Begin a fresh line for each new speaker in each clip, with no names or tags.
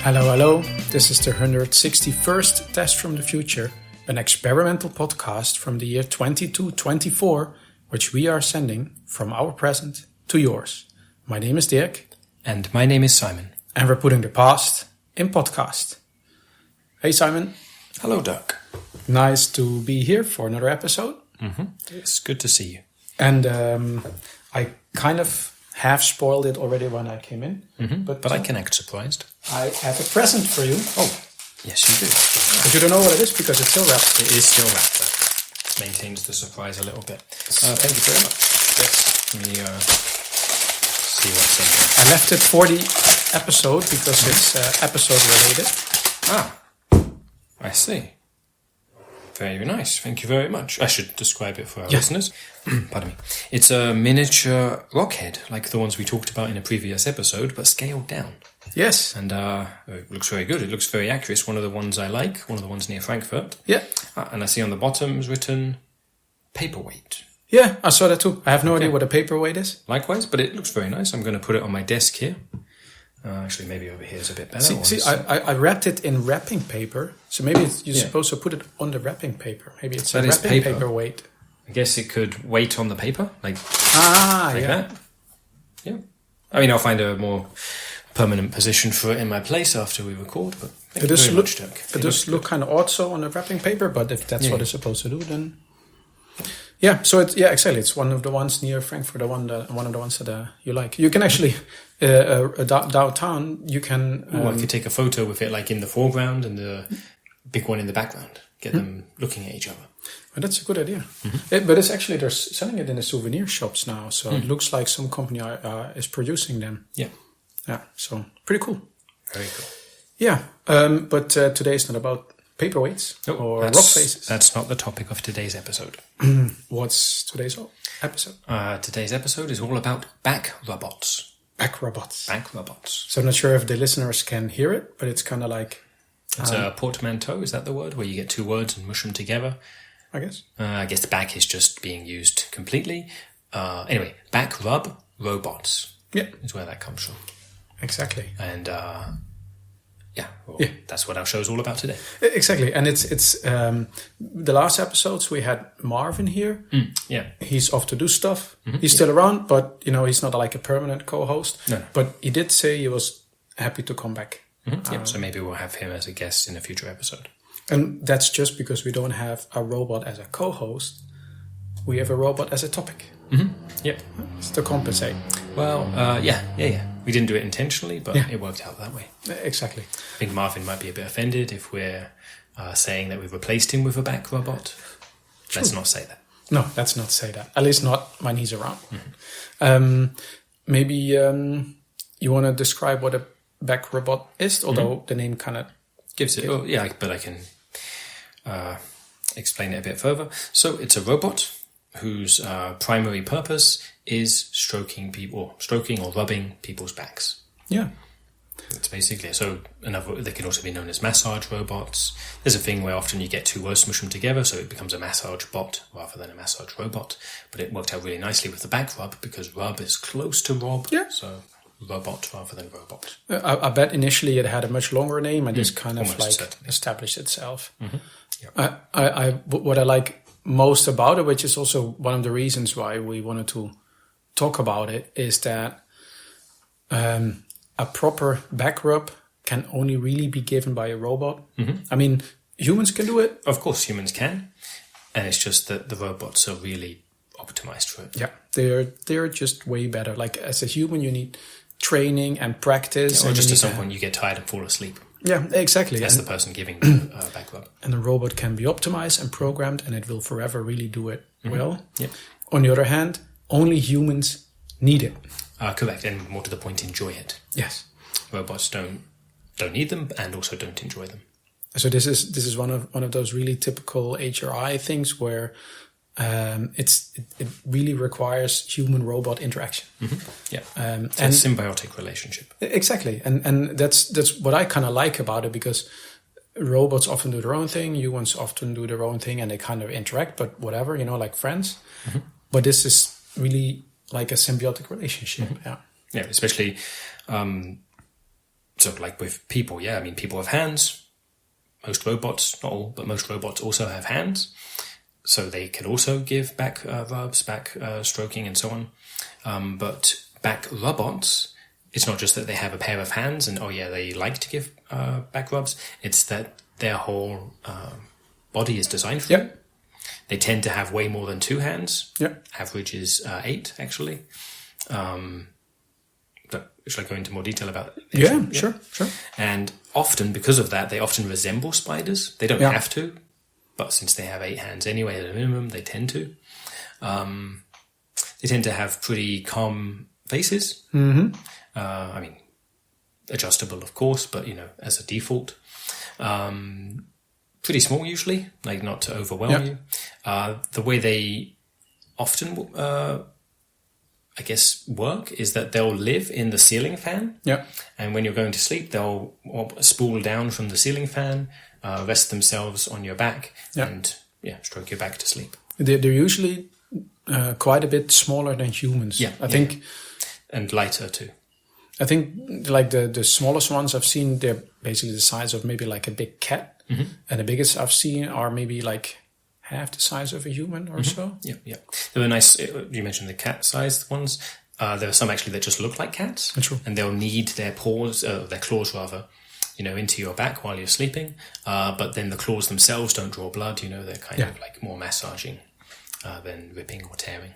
Hello, hello. This is the 161st Test from the Future, an experimental podcast from the year 2224, which we are sending from our present to yours. My name is Dirk.
And my name is Simon.
And we're putting the past in podcast. Hey, Simon.
Hello, Dirk.
Nice to be here for another episode.
It's good to see you.
And I kind of half spoiled it already when I came in.
But I can act surprised.
I have a present for you.
Oh, yes, you do.
But you don't know what it is because it's still wrapped.
It is still wrapped up. Maintains the surprise a little bit. Thank you very much. Yes. Let me see what's in there.
I left it for the episode because it's episode related.
Ah, I see. Very nice. Thank you very much. I should describe it for our listeners. Pardon me. It's a miniature rockhead, like the ones we talked about in a previous episode, but scaled down.
Yes.
And it looks very good. It looks very accurate. It's one of the ones I like, one of the ones near Frankfurt.
Yeah.
And I see on the bottom is written paperweight.
Yeah, I saw that too. I have no idea what a paperweight is.
Likewise, but it looks very nice. I'm going to put it on my desk here. Actually, maybe over here is a bit better.
I wrapped it in wrapping paper, so maybe you're supposed to put it on the wrapping paper. Maybe it's
that
a wrapping paperweight.
I guess it could weight on the paper, like that. Yeah. I mean, I'll find a more permanent position for it in my place after we record. But thank you very much, Dirk.
It does look kind of odd so on the wrapping paper, but if that's what it's supposed to do, then yeah. So exactly. It's one of the ones near Frankfurt. One of the ones that you like. You can actually downtown. You can.
I could take a photo with it, like in the foreground and the big one in the background. Get them looking at each other.
Well, that's a good idea. But it's actually they're selling it in the souvenir shops now. So it looks like some company is producing them.
Yeah.
Yeah. So pretty cool.
Very cool.
Yeah. But today is not about paperweights or rock faces.
That's not the topic of today's episode.
What's today's episode?
Today's episode is all about BackRubbots.
BackRubbots.
BackRubbots.
So I'm not sure if the listeners can hear it, but it's kind of like...
It's a portmanteau, is that the word? Where you get two words and mush them together?
I guess.
I guess the back is just being used completely. Anyway, BackRubbots.
Yeah.
Is where that comes from.
Exactly.
And... that's what our show's all about today.
Exactly, and it's the last episodes we had Marvin here.
Yeah,
he's off to do stuff. He's still around, but he's not like a permanent co-host.
No.
But he did say he was happy to come back.
So maybe we'll have him as a guest in a future episode.
And that's just because we don't have a robot as a co-host. We have a robot as a topic.
Yep,
it's to compensate.
Well, yeah. We didn't do it intentionally, but it worked out that way.
Exactly.
I think Marvin might be a bit offended if we're saying that we've replaced him with a BackRubbot. Let's not say that.
No, let's not say that. At least not when he's around. Maybe you want to describe what a BackRubbot is, although the name kind of
gives it. Oh, yeah, but I can explain it a bit further. So it's a robot whose primary purpose is stroking or rubbing people's backs.
Yeah.
It's basically so. They can also be known as massage robots. There's a thing where often you get two words, smush them together, so it becomes a massage bot rather than a massage robot. But it worked out really nicely with the back rub because rub is close to rob.
Yeah.
So robot rather than robot.
I bet initially it had a much longer name and just kind of
certainly
established itself. What I like most about it, which is also one of the reasons why we wanted to talk about it, is that a proper back rub can only really be given by a robot. I mean, humans can do it.
Of course, humans can. And it's just that the robots are really optimized for it.
Yeah, they're just way better. Like as a human, you need training and practice.
Or just at some point you get tired and fall asleep.
Yeah, exactly.
That's the person giving the back rub.
And the robot can be optimized and programmed, and it will forever really do it well.
Yep.
On the other hand, only humans need it.
Correct, and more to the point, enjoy it.
Yes.
Robots don't need them, and also don't enjoy them.
So this is one of those really typical HRI things where it really requires human robot interaction.
Yeah, it's a symbiotic relationship.
Exactly, and that's what I kind of like about it, because robots often do their own thing, humans often do their own thing, and they kind of interact, but whatever, like friends. But this is really like a symbiotic relationship. Yeah,
especially. So like with people, people have hands. Most robots, not all, but most robots also have hands. So they can also give back rubs, back stroking and so on. But BackRubbots, it's not just that they have a pair of hands and, they like to give back rubs. It's that their whole body is designed for it. They tend to have way more than 2 hands. Average is 8, actually. Should I go into more detail about it?
Yeah, sure.
And often, because of that, they often resemble spiders. They don't have to, but since they have 8 hands anyway, at a minimum, they tend to. They tend to have pretty calm faces. Adjustable, of course, but, as a default. Pretty small, usually, like not to overwhelm you. The way they often... work is that they'll live in the ceiling fan. And when you're going to sleep, they'll spool down from the ceiling fan, rest themselves on your back, and stroke your back to sleep.
They're usually quite a bit smaller than humans. I think,
and lighter too.
I think like the smallest ones I've seen, they're basically the size of maybe like a big cat, and the biggest I've seen are maybe like half the size of a human or so.
They were nice. You mentioned the cat-sized ones. There are some actually that just look like cats.
True.
And they'll knead their claws rather, into your back while you're sleeping. But then the claws themselves don't draw blood. They're kind of like more massaging than ripping or tearing.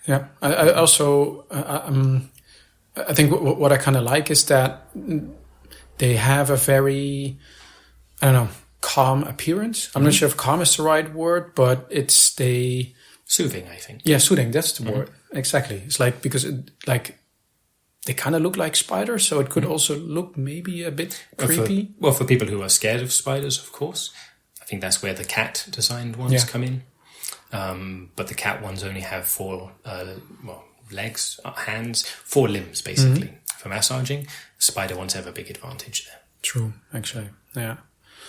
Yeah. I also, I think what I kind of like is that they have a very, calm appearance. I'm not sure if calm is the right word, but it's
soothing, I think.
Yeah, soothing. That's the word. Exactly. It's like, because they kind of look like spiders, so it could also look maybe a bit creepy.
For people who are scared of spiders, of course. I think that's where the cat designed ones come in. But the cat ones only have 4 legs, hands, 4 limbs basically for massaging. The spider ones have a big advantage there.
True, actually. Yeah.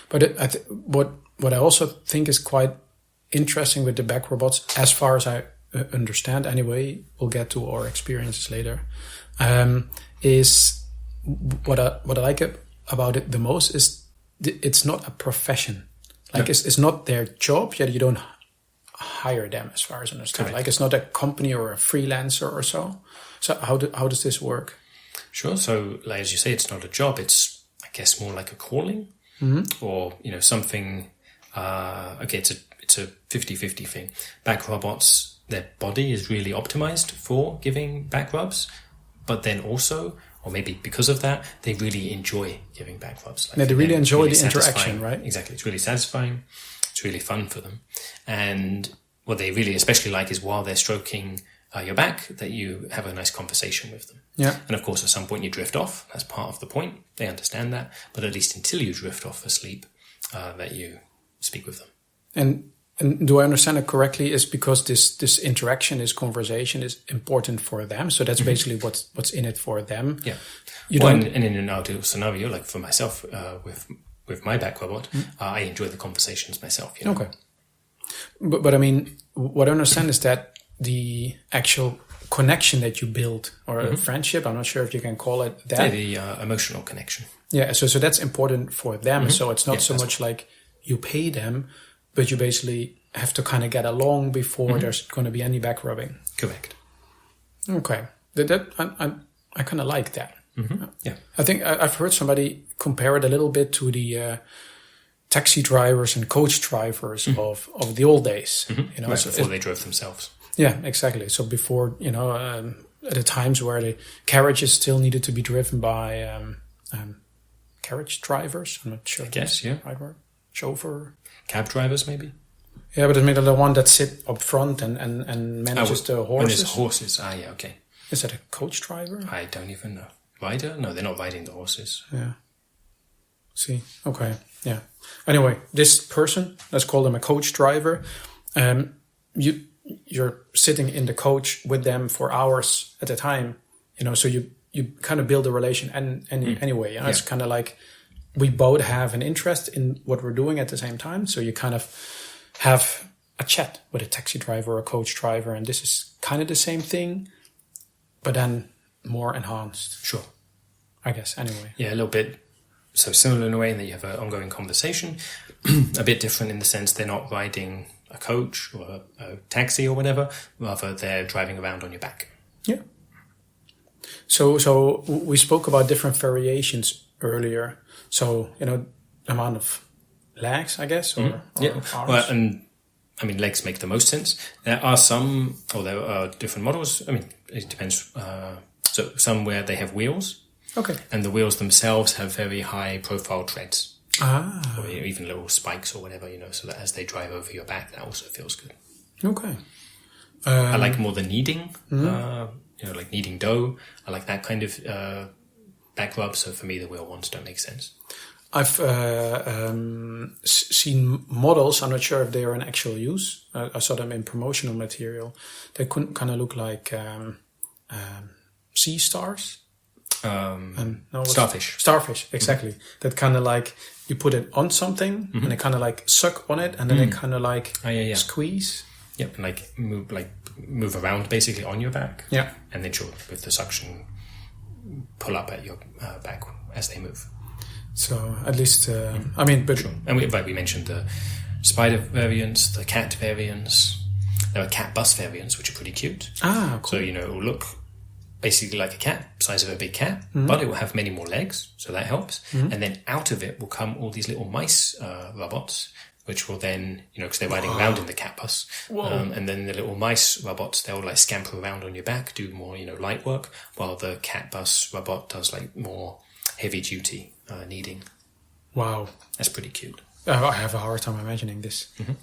But what I also think is quite interesting with the BackRubbots, as far as I understand anyway, we'll get to our experiences later, is what I like about it the most is it's not a profession. Like it's not their job, yet you don't hire them, as far as I understand.
Correct.
Like it's not a company or a freelancer or so. So how does this work?
Sure. So, like, as you say, it's not a job. It's, I guess, more like a calling. Or, something, it's a 50-50 thing. BackRubbots, their body is really optimized for giving back rubs, but then also, or maybe because of that, they really enjoy giving back rubs.
Like, they really enjoy the
satisfying.
interaction, right?
Exactly. It's really satisfying. It's really fun for them. And what they really especially like is while they're stroking your back, that you have a nice conversation with them.
Yeah.
And of course, at some point you drift off. That's part of the point. They understand that. But at least until you drift off asleep, that you speak with them.
And do I understand it correctly? Is because this interaction, this conversation is important for them. So that's basically what's in it for them.
Yeah. And in an ideal scenario, like for myself, with my BackRubbot, I enjoy the conversations myself.
Okay. But I mean, what I understand is that the actual connection that you build, or a friendship, I'm not sure if you can call it that.
The emotional connection.
Yeah, so that's important for them. So it's not so much like you pay them, but you basically have to kind of get along before there's going to be any back rubbing.
Correct.
Okay. I kind of like that.
Yeah.
I think I've heard somebody compare it a little bit to the taxi drivers and coach drivers of the old days.
Before they drove themselves.
Yeah, exactly. So before, at the times where the carriages still needed to be driven by carriage drivers. I'm not sure.
Yes, yeah.
Right word. Chauffeur.
Cab drivers, maybe?
Yeah, but it's maybe the one that sit up front and manages the horses.
There's horses. Yeah, okay.
Is that a coach driver?
I don't even know. Rider? No, they're not riding the horses.
Yeah. See, okay, yeah. Anyway, this person, let's call them a coach driver. You're sitting in the coach with them for hours at a time, so you kind of build a relation anyway. It's kind of like we both have an interest in what we're doing at the same time. So you kind of have a chat with a taxi driver or a coach driver, and this is kind of the same thing, but then more enhanced.
Sure.
I guess, anyway.
Yeah, a little bit. So similar in a way that you have an ongoing conversation. A bit different in the sense they're not riding a coach or a taxi or whatever. Rather, they're driving around on your back.
Yeah. So we spoke about different variations earlier. So, amount of legs, I guess, or arms.
Well, and I mean, legs make the most sense. There are some, or there are different models. I mean, it depends. So some where they have wheels.
Okay.
And the wheels themselves have very high profile treads.
Ah.
Or even little spikes or whatever, so that as they drive over your back, that also feels good.
Okay.
I like more the kneading, like kneading dough. I like that kind of back rub. So for me, the wheel ones don't make sense.
I've seen models. I'm not sure if they are in actual use. I saw them in promotional material. They couldn't kind of look like sea stars.
Starfish.
Starfish, exactly. That kind of like you put it on something and they kind of like suck on it and then they kind of like squeeze.
Yep, and like move around basically on your back.
Yeah,
and then with the suction pull up at your back as they move.
So at least, I mean, but
sure. And we mentioned the spider variants, the cat variants. There are cat bus variants, which are pretty cute.
Ah, cool.
So it will look basically like a cat, size of a big cat, but it will have many more legs, so that helps. And then out of it will come all these little mice robots, which will then, because they're riding around in the cat bus. And then the little mice robots, they'll like scamper around on your back, do more, light work, while the cat bus robot does like more heavy duty kneading.
Wow.
That's pretty cute.
I have a hard time imagining this. Mm-hmm.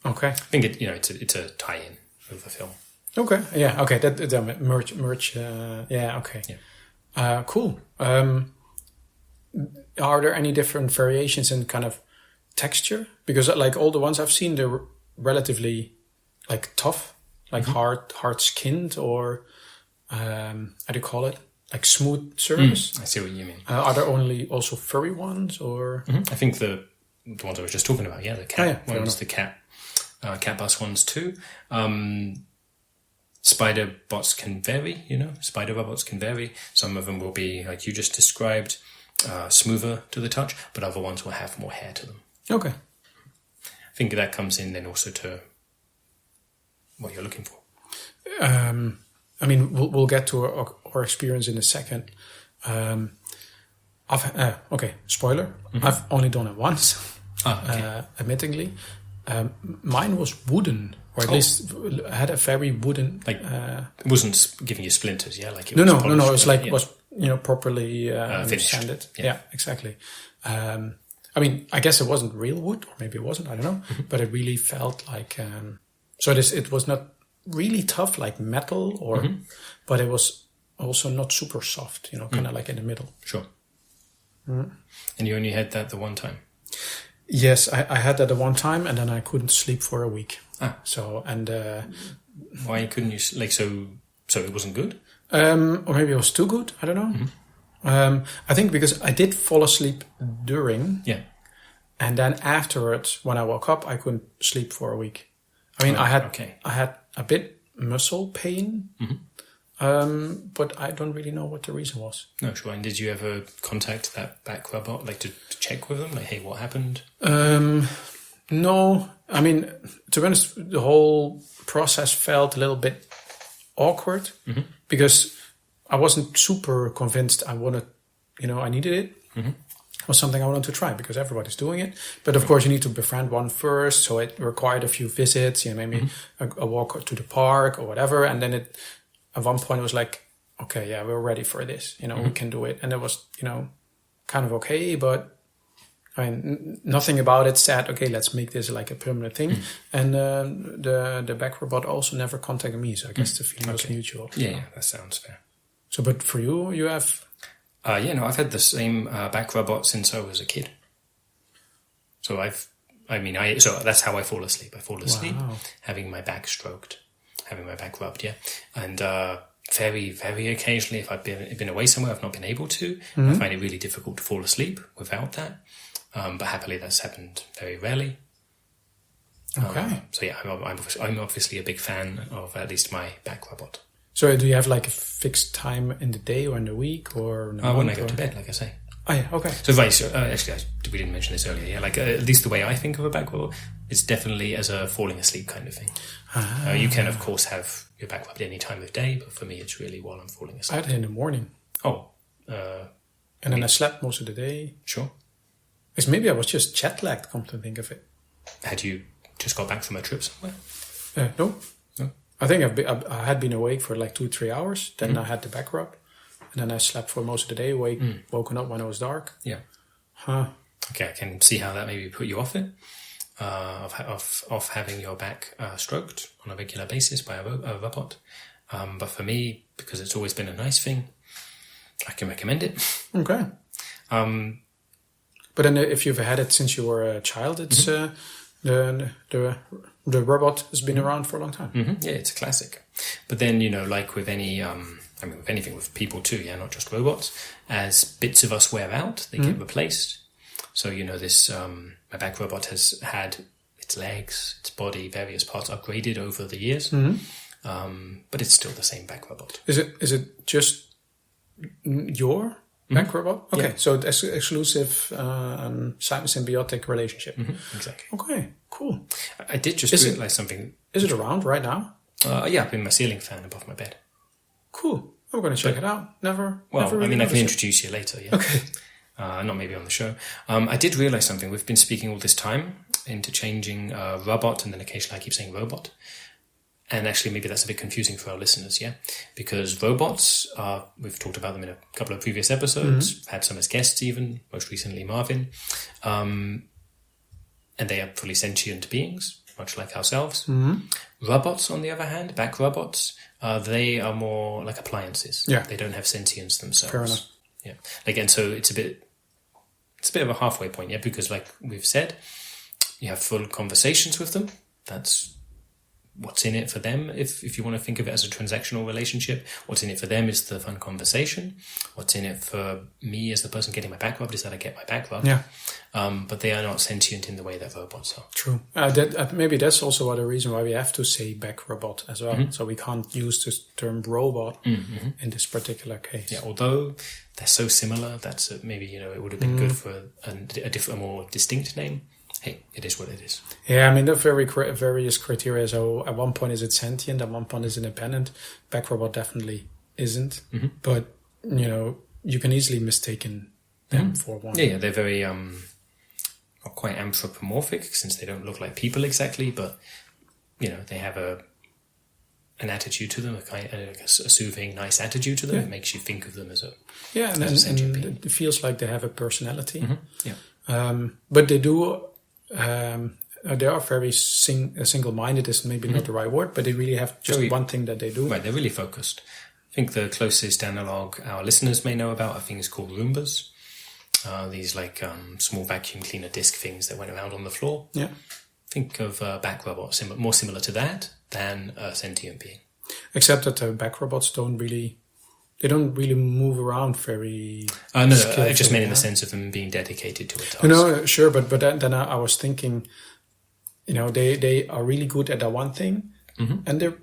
Okay.
I think it's a tie-in of the film.
Okay. Yeah. Okay. That merch. Yeah. Okay. Yeah. Cool. Are there any different variations in kind of texture? Because like all the ones I've seen, they're relatively like tough, like hard skinned, or how do you call it? Like smooth surface.
I see what you mean.
Are there only also furry ones, or?
I think the ones I was just talking about. Yeah, the cat ones, the cat bus ones too. Spider bots can vary, Spider robots can vary. Some of them will be, like you just described, smoother to the touch, but other ones will have more hair to them.
Okay.
I think that comes in then also to what you're looking for.
I mean, we'll get to our experience in a second. Okay, spoiler. I've only done it once, admittingly. Mine was wooden, or at least had a very wooden.
Like it wasn't giving you splinters, yeah. Like it
no.
Polished,
It was like was properly
finished.
sanded. Yeah, exactly. I mean, I guess it wasn't real wood, or maybe it wasn't. I don't know, but it really felt like. It was not really tough like metal, but it was also not super soft. Kind of like in the middle.
Sure. And you only had that the one time.
Yes, I had that at one time, and then I couldn't sleep for a week. So
why couldn't you so it wasn't good?
Or maybe it was too good. I don't know. I think because I did fall asleep during.
Yeah.
And then afterwards, when I woke up, I couldn't sleep for a week. I mean, I had a bit muscle pain, but I don't really know what the reason was.
No, sure. And did you ever contact that BackRubbot, like to check with them, like, hey, what happened?
No. I mean, to be honest, the whole process felt a little bit awkward because I wasn't super convinced I needed it. It was something I wanted to try because everybody's doing it. But of course, you need to befriend one first. So it required a few visits, maybe a walk to the park or whatever. And then at one point it was like, okay, yeah, we're ready for this. We can do it. And it was, kind of okay. But I mean, nothing about it said, okay, let's make this like a permanent thing. And the BackRubbot also never contacted me. So I guess the feeling was mutual.
Yeah, that sounds fair.
So, but for you have...
I've had the same BackRubbot since I was a kid. So so that's how I fall asleep. I fall asleep having my back stroked, having my back rubbed, And very, very occasionally, if I've been away somewhere, I've not been able to. I find it really difficult to fall asleep without that. But happily, that's happened very rarely.
Okay.
I'm obviously a big fan of at least my BackRubbot.
So do you have like a fixed time in the day or in the week or?
When I go to bed, like I say.
Oh, yeah, okay.
So actually, we didn't mention this earlier. Yeah, like at least the way I think of a back rub, it's definitely as a falling asleep kind of thing. You can of course have your back rub at any time of day, but for me, it's really while I'm falling asleep.
I had it in the morning.
Oh,
and then I slept most of the day.
Sure.
Because maybe I was just jet lagged. Come to think of it.
Had you just got back from a trip somewhere?
No.
No.
I think I had been awake for like 2-3 hours. Then I had the back rub. And then I slept for most of the day, woken up when it was dark.
Yeah.
Huh.
Okay, I can see how that maybe put you off it, of having your back stroked on a regular basis by a robot. But for me, because it's always been a nice thing, I can recommend it.
Okay. But then if you've had it since you were a child, it's the robot has been around for a long time.
Mm-hmm. Yeah, it's a classic. But then, like with any, with anything, with people too, yeah, not just robots, as bits of us wear out, they get replaced. So, this, my back robot has had its legs, its body, various parts upgraded over the years. But it's still the same back robot.
Is it just your back robot? Okay,
yeah.
so it's exclusive symbiotic relationship.
Exactly.
Okay, cool.
I did just realize something.
Is it around right now?
Yeah, I've been my ceiling fan above my bed.
Cool. I'm going to check it out. Never
I
really
can
noticed
introduce you later. Yeah.
Okay.
Not maybe on the show. I did realize something. We've been speaking all this time, interchanging robot, and then occasionally I keep saying robot. And actually, maybe that's a bit confusing for our listeners, yeah? Because robots, we've talked about them in a couple of previous episodes, had some as guests even, most recently Marvin. And they are fully sentient beings, much like ourselves. Robots, on the other hand, back robots, they are more like appliances.
Yeah.
They don't have sentience themselves.
Fair enough.
Yeah. And so it's a bit of a halfway point, yeah? Because like we've said, you have full conversations with them. That's what's in it for them, if you want to think of it as a transactional relationship. What's in it for them is the fun conversation. What's in it for me as the person getting my back rubbed is that I get my back rubbed.
Yeah.
But they are not sentient in the way that robots are.
True. Maybe that's also the reason why we have to say back robot as well. So we can't use the term robot in this particular case.
Yeah, although they're so similar, that's maybe, it would have been good for a more distinct name. Hey, it is what it is.
Yeah, I mean, there are various criteria. So at one point is it sentient, at one point is it independent. Back robot definitely isn't. But, you can easily mistaken them for one.
Yeah, they're very not quite anthropomorphic since they don't look like people exactly, but, they have an attitude to them, a soothing, nice attitude to them. It makes you think of them as a sentient being.
It feels like they have a personality.
Yeah.
But they do... they are very single-minded is maybe not the right word, but they really have just one thing that they do.
Right, they're really focused. I think the closest analog our listeners may know about are things called Roombas. These small vacuum cleaner disc things that went around on the floor.
Yeah.
Think of back robots, more similar to that than a sentient being.
Except that the back robots don't really move around very...
No, I just meant in the sense of them being dedicated to a task.
No, sure, but then I was thinking, they are really good at that one thing, and they're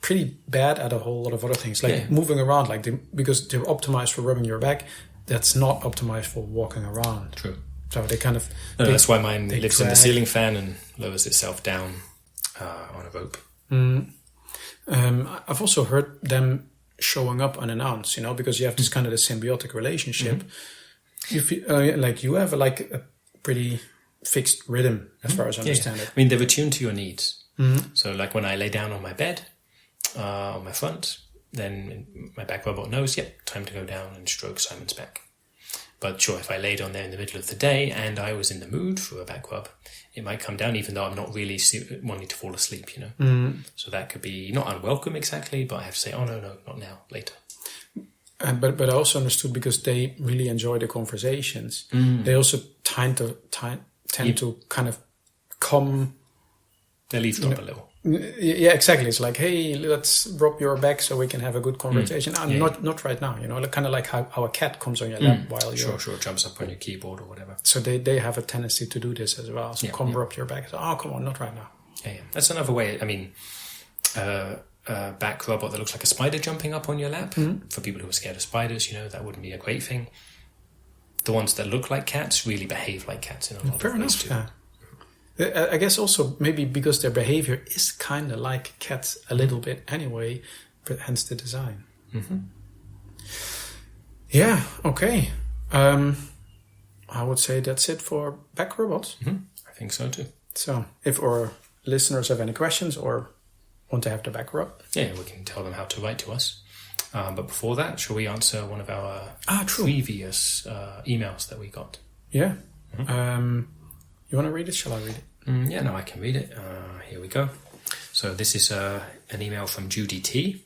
pretty bad at a whole lot of other things, moving around, because they're optimized for rubbing your back. That's not optimized for walking around.
True.
So they kind of...
that's why mine lives in the ceiling fan and lowers itself down on a rope.
I've also heard them showing up unannounced, because you have this kind of a symbiotic relationship. You feel like you have a pretty fixed rhythm as far as I understand it.
I mean, they're attuned to your needs. So like when I lay down on my bed, on my front, then my back robot knows, time to go down and stroke Simon's back. But sure, if I laid on there in the middle of the day and I was in the mood for a back rub, it might come down even though I'm not really wanting to fall asleep, So that could be not unwelcome exactly, but I have to say, oh, no, not now, later.
But I also understood because they really enjoy the conversations. They also tend to kind of come...
They eavesdrop a little.
Yeah, exactly. It's like, hey, let's rub your back so we can have a good conversation. Not right now, kind of like how a cat comes on your lap while you're...
Sure, jumps up on your keyboard or whatever.
So they have a tendency to do this as well. So rub your back. So, oh, come on, not right now.
Yeah. That's another way. I mean, back robot that looks like a spider jumping up on your lap. For people who are scared of spiders, that wouldn't be a great thing. The ones that look like cats really behave like cats in a lot of ways too.
Yeah. I guess also maybe because their behavior is kind of like cats a little bit anyway, but hence the design. Yeah, okay. I would say that's it for BackRubbots.
I think so too.
So if our listeners have any questions or want to have the back rub,
we can tell them how to write to us. But before that, shall we answer one of our previous emails that we got?
Yeah. You want to read it? Shall I read it?
I can read it. Here we go. So this is an email from Judy T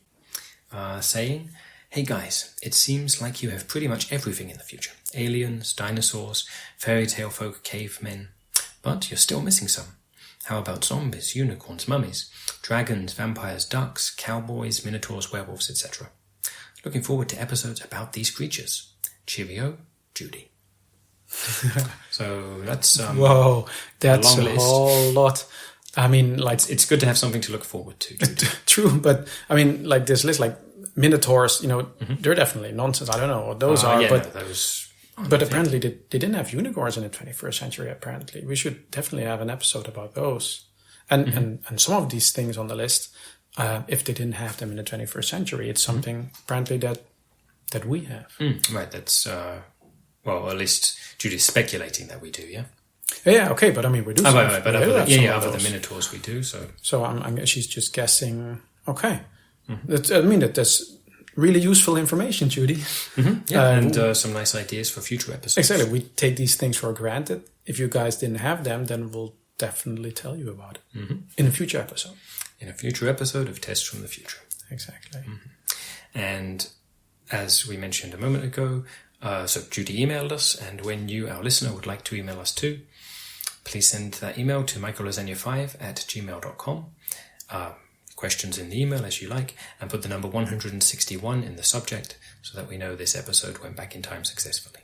saying, "Hey guys, it seems like you have pretty much everything in the future. Aliens, dinosaurs, fairy tale folk, cavemen. But you're still missing some. How about zombies, unicorns, mummies, dragons, vampires, ducks, cowboys, minotaurs, werewolves, etc. Looking forward to episodes about these creatures. Cheerio, Judy." So that's
whoa, that's
a long list.
Whole lot. I mean, like
it's good to have something to look forward to.
True, but I mean, like this list, like minotaurs, they're definitely nonsense. I don't know what those are, but
those.
But apparently they didn't have unicorns in the 21st century. Apparently, we should definitely have an episode about those. And some of these things on the list, if they didn't have them in the 21st century, it's something apparently that we have.
Right. That's at least Judy's speculating that we do. Yeah.
Yeah. Okay. But I mean, we do.
But other than minotaurs, we do. So
she's just guessing. Okay. That's really useful information, Judy.
And some nice ideas for future episodes.
Exactly. We take these things for granted. If you guys didn't have them, then we'll definitely tell you about it in a future episode.
In a future episode of Tests from the Future.
Exactly.
And as we mentioned a moment ago, so Judy emailed us, and when you, our listener, would like to email us too, please send that email to michaellasagna5@gmail.com. Questions in the email as you like, and put the number 161 in the subject so that we know this episode went back in time successfully.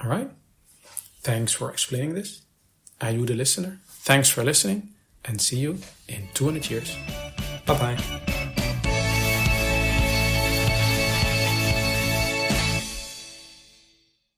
All right. Thanks for explaining this. Are you the listener? Thanks for listening, and see you in 200 years. Bye-bye.